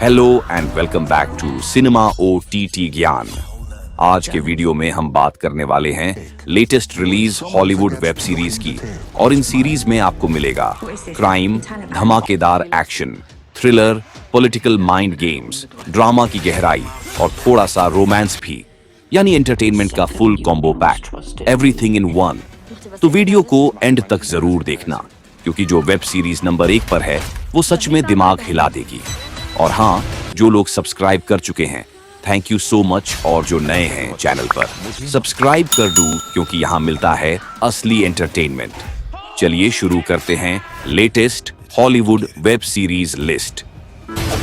Hello and welcome back to cinema OTT Gyan. आज के video में हम बात करने वाले हैं latest release Hollywood web series की। और इन सीरीज में आपको मिलेगा क्राइम, धमाकेदार action, thriller, political mind games, drama की गहराई और थोड़ा सा रोमांस भी, यानी एंटरटेनमेंट का full combo pack, everything in one. तो वीडियो को एंड तक जरूर देखना, क्योंकि जो वेब सीरीज नंबर 1 पर है वो सच में दिमाग हिला देगी। और हाँ, जो लोग सब्सक्राइब कर चुके हैं, थैंक यू सो मच। और जो नए हैं चैनल पर, सब्सक्राइब कर दो, क्योंकि यहाँ मिलता है असली एंटरटेनमेंट। चलिए शुरू करते हैं latest Hollywood web series list.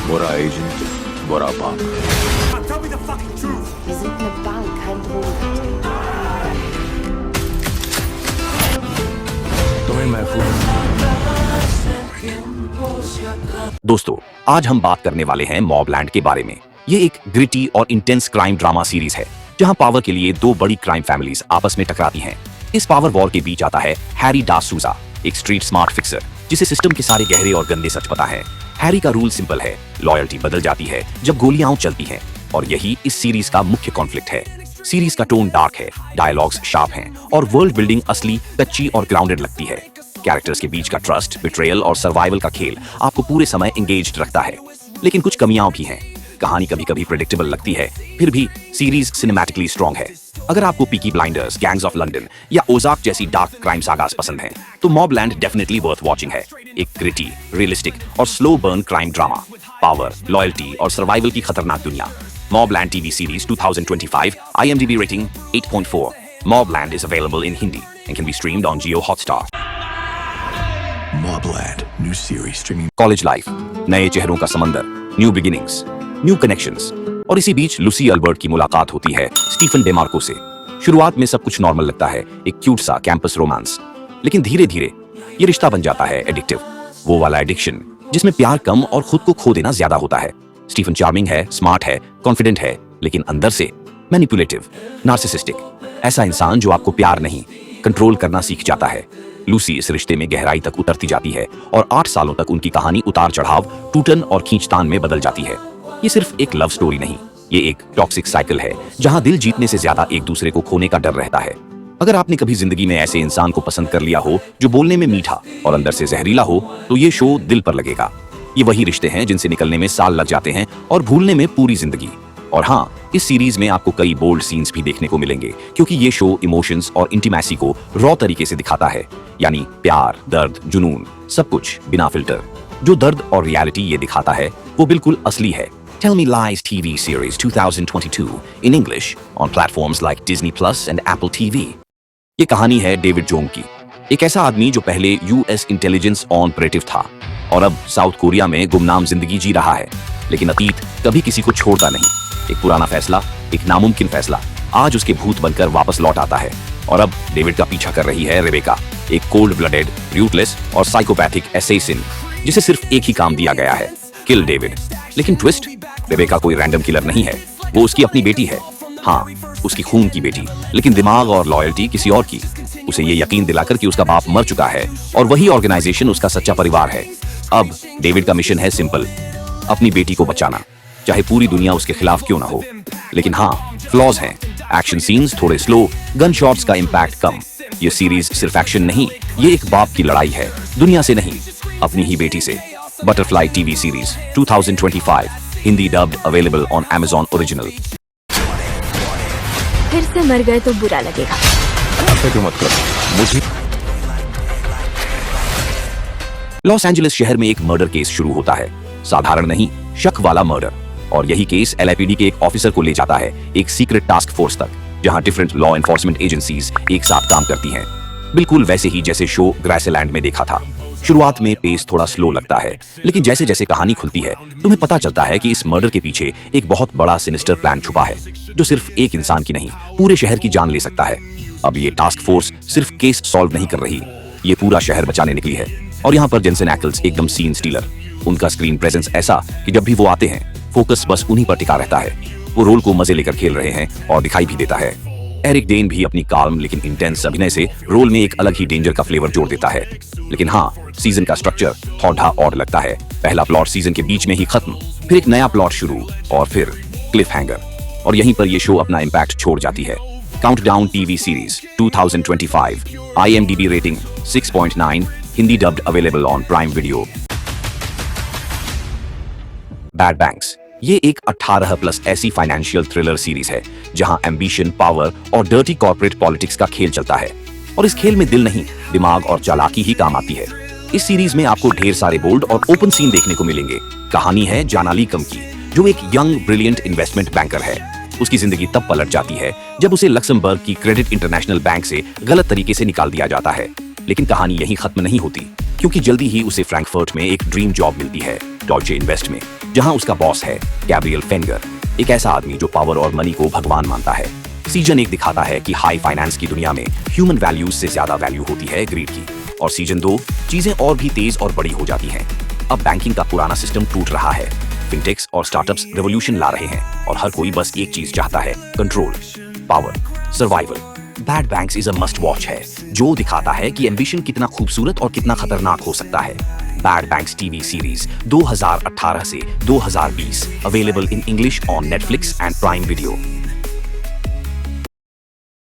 बुरा एजेंट, बुरा बाप। Wir sind eine Bank, kein Drogen. तुम्हें महफूज। दोस्तों, आज हम बात करने वाले हैं मॉबलैंड के बारे में। ये एक ग्रिटी और इंटेंस क्राइम ड्रामा सीरीज है, जहां पावर के लिए दो बड़ी क्राइम फैमिलीज आपस में टकराती हैं। इस पावर वॉर के बीच आता है हैरी डा सूजा, एक स्ट्रीट स्मार्ट फिक्सर जिसे सिस्टम के सारे गहरे और गंदे सच पता है। हैरी का रूल सिंपल है, लॉयल्टी बदल जाती है जब गोलियां चलती हैं, और यही इस सीरीज का मुख्य कॉन्फ्लिक्ट है। सीरीज का टोन डार्क है, डायलॉग्स शार्प हैं और वर्ल्ड बिल्डिंग असली, कच्ची और ग्राउंडेड लगती है। कैरेक्टर्स के बीच का ट्रस्ट, बिट्रेयल और सर्वाइवल का खेल आपको पूरे समय एंगेज्ड रखता है। लेकिन कुछ कमियां भी हैं। कहानी कभी कभी प्रेडिक्टेबल लगती है, फिर भी सीरीज सिनेमैटिकली स्ट्रॉन्ग है। अगर आपको Peaky blinders, gangs of London या ओजाक जैसी डार्क क्राइम सागास पसंद हैं, तो मॉबलैंड डेफिनेटली वर्थ वॉचिंग है। एक ग्रिटी, रियलिस्टिक और slow burn crime drama, power, loyalty और सर्वाइवल की खतरनाक दुनिया। Mobland TV series 2025, IMDb rating 8.4. Mobland is available in Hindi and can be streamed on Jio Hotstar. Mobland, new series streaming. College life, नए चेहरों का समंदर, new beginnings, new connections, और इसी बीच लूसी अल्बर्ट की मुलाकात होती है स्टीफन डेमार्को से। शुरुआत में सब कुछ नॉर्मल लगता है, एक क्यूट सा कैंपस रोमांस, लेकिन धीरे धीरे ये रिश्ता बन जाता है एडिक्टिव, वो वाला एडिक्शन जिसमें प्यार कम और खुद को खो देना ज्यादा होता है। स्टीफन चार्मिंग है, स्मार्ट है, कॉन्फिडेंट है, लेकिन अंदर से मैनिपुलेटिव, नार्सिसिस्टिक, ऐसा इंसान जो आपको प्यार नहीं, कंट्रोल करना सीख जाता है। लूसी इस रिश्ते में गहराई तक उतरती जाती है और 8 सालों तक उनकी कहानी उतार चढ़ाव, टूटन और खींचतान में बदल जाती है। ये सिर्फ एक लव स्टोरी नहीं, ये एक टॉक्सिक साइकिल है, जहां दिल जीतने से ज्यादा एक दूसरे को खोने का डर रहता है। अगर आपने कभी जिंदगी में ऐसे इंसान को पसंद कर लिया हो जो बोलने में मीठा और अंदर से जहरीला हो, तो ये शो दिल पर लगेगा। ये वही रिश्ते हैं जिनसे निकलने में साल लग जाते हैं और भूलने में पूरी जिंदगी। और हाँ, इस सीरीज में आपको कई बोल्ड सीन्स भी देखने को मिलेंगे, क्योंकि ये शो इमोशंस और इंटीमेसी को रॉ तरीके से दिखाता है, यानी प्यार, दर्द, जुनून, सब कुछ बिना फिल्टर। जो दर्द और रियलिटी ये दिखाता है वो बिल्कुल असली है। Tell Me Lies TV series 2022 in English on platforms like Disney Plus and Apple TV। ये कहानी है डेविड जोंग की, एक ऐसा आदमी जो पहले यूएस इंटेलिजेंस ऑपरेटिव था और अब साउथ कोरिया में गुमनाम जिंदगी जी रहा है। लेकिन अतीत कभी किसी को छोड़ता नहीं। एक पुराना फैसला, एक नामुमकिन फैसला, आज उसके भूत बनकर वापस लौट आता है। और अब डेविड का पीछा कर रही है रेबेका, एक कोल्ड ब्लडेड, रूथलेस और साइकोपैथिक असैसिन, जिसे सिर्फ एक ही काम दिया गया है, किल डेविड। लेकिन ट्विस्ट, रेबेका कोई रैंडम किलर नहीं है, वो उसकी अपनी बेटी है। हाँ, उसकी खून की बेटी, लेकिन दिमाग और लॉयल्टी किसी और की। उसे ये यकीन दिलाकर कि उसका बाप मर चुका है और वही ऑर्गेनाइजेशन उसका सच्चा परिवार है। अब डेविड का मिशन है सिंपल, अपनी बेटी को बचाना, चाहे पूरी दुनिया उसके खिलाफ क्यों ना हो। लेकिन हाँ, फ्लॉज हैं, एक्शन सीन्स थोड़े स्लो, गन शॉट्स का इम्पैक्ट कम। ये सीरीज सिर्फ एक्शन नहीं, ये एक बाप की लड़ाई है, दुनिया से नहीं, अपनी ही बेटी से। Butterfly TV series 2025, Hindi dubbed, available on Amazon original. फिर से मर गए तो बुरा लगेगा। क्यों मत कर मुझे। लॉस एंजलिस शहर में एक मर्डर केस शुरू होता है, साधारण नहीं, शक वाला मर्डर। और यही केस LAPD के एक ऑफिसर को ले जाता है एक सीक्रेट टास्क फोर्स तक, जहां डिफरेंट लॉ एनफोर्समेंट एजेंसीज एक साथ काम करती हैं। बिल्कुल वैसे ही जैसे शो ग्रासलैंड में देखा था। शुरुआत में पेस थोड़ा स्लो लगता है, लेकिन जैसे जैसे कहानी खुलती है तुम्हें पता चलता है कि इस मर्डर के पीछे एक बहुत बड़ा सिनिस्टर प्लान छुपा है, जो सिर्फ एक इंसान की नहीं, पूरे शहर की जान ले सकता है। अब ये टास्क फोर्स सिर्फ केस सॉल्व नहीं कर रही, ये पूरा शहर बचाने निकली है। और यहाँ पर जेंसन एक्ल्स एकदम सीन स्टीलर, उनका स्क्रीन प्रेजेंस ऐसा कि जब भी वो आते हैं फोकस बस उन्हीं पर टिका रहता है। वो रोल को मजे लेकर खेल रहे हैं और दिखाई भी देता है। एरिक डेन भी अपनी काल्म लेकिन इंटेंस अभिनय से रोल में एक अलग ही डेंजर का फ्लेवर जोड़ देता है। लेकिन हाँ, सीजन का स्ट्रक्चर थोड़ा और लगता है। पहला प्लॉट सीजन के बीच में ही खत्म, फिर एक नया प्लॉट शुरू और फिर क्लिफ हैंगर, और यहीं पर ये शो अपना इम्पैक्ट छोड़ जाती है। Countdown TV series 2025, IMDb rating 6.9, Hindi dubbed available on prime video. Bad banks ये एक 18+ ऐसी फाइनेंशियल थ्रिलर सीरीज है जहां एम्बिशन, पावर और डर्टी कॉर्पोरेट पॉलिटिक्स का खेल चलता है। और इस खेल में दिल नहीं, दिमाग और चालाकी ही काम आती है। इस सीरीज में आपको ढेर सारे बोल्ड और ओपन सीन देखने को मिलेंगे। कहानी है जाना ली कम की, जो एक यंग ब्रिलियंट इन्वेस्टमेंट बैंकर है। उसकी जिंदगी तब पलट जाती है जब उसे लक्समबर्ग की क्रेडिट इंटरनेशनल बैंक से गलत तरीके से निकाल दिया जाता है। लेकिन कहानी यहीं खत्म नहीं होती, क्योंकि जल्दी ही उसे फ्रैंकफर्ट में एक ड्रीम जॉब मिलती है, डॉल्चे इन्वेस्ट में, जहां उसका बॉस है गैब्रियल फेंगर, एक ऐसा आदमी जो पावर और मनी को भगवान मानता है। सीजन 1 दिखाता है कि हाई फाइनेंस की दुनिया में ह्यूमन वैल्यूज से ज्यादा वैल्यू होती है ग्रीड की। और सीजन 2 चीजें और भी तेज और बड़ी हो जाती हैं। अब बैंकिंग का पुराना सिस्टम टूट रहा है, फिनटेक्स और स्टार्टअप्स रेवोल्यूशन ला रहे हैं, और हर कोई बस एक चीज चाहता है, control, power, survival. Bad banks is a must watch है, जो दिखाता है कि एम्बिशन कितना खूबसूरत और कितना खतरनाक हो सकता है। बैड बैंक्स टीवी सीरीज 2018 से 2020, available in English on Netflix and prime video.